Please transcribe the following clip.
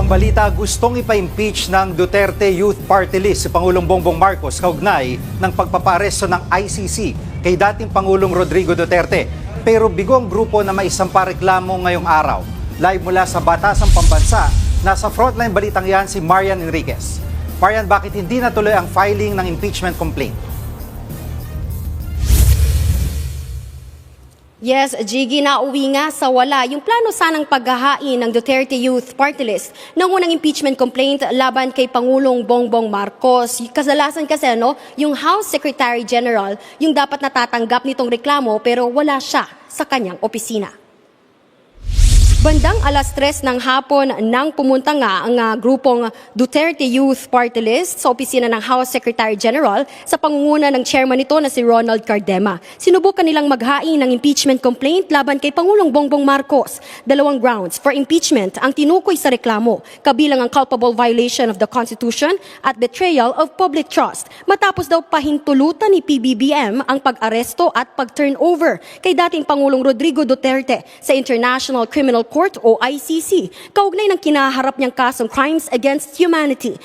Ibang balita, gustong ipa-impeach ng Duterte Youth Party List si Pangulong Bongbong Marcos kaugnay ng pagpaparesto ng ICC kay dating Pangulong Rodrigo Duterte. Pero bigo ang grupo na may isampa reklamo ngayong araw. Live mula sa Batasang Pambansa, nasa frontline balitang yan si Marian Enriquez. Marian, bakit hindi natuloy ang filing ng impeachment complaint? Yes, Jiggy, nauwi nga sa wala yung plano sanang paghahain ng Duterte Youth Party List ng unang impeachment complaint laban kay Pangulong Bongbong Marcos. Kasalasan kasi yung House Secretary General yung dapat natatanggap nitong reklamo pero wala siya sa kanyang opisina. Bandang alas 3 ng hapon nang pumunta nga ang grupong Duterte Youth Party List sa opisina ng House Secretary General sa pangunguna ng chairman nito na si Ronald Cardema. Sinubukan nilang maghain ng impeachment complaint laban kay Pangulong Bongbong Marcos. Dalawang grounds for impeachment ang tinukoy sa reklamo, kabilang ang culpable violation of the Constitution at betrayal of public trust. Matapos daw pahintulutan ni PBBM ang pag-aresto at pag-turnover kay dating Pangulong Rodrigo Duterte sa International Criminal Court o ICC, kaugnay ng kinaharap niyang kasong crimes against humanity.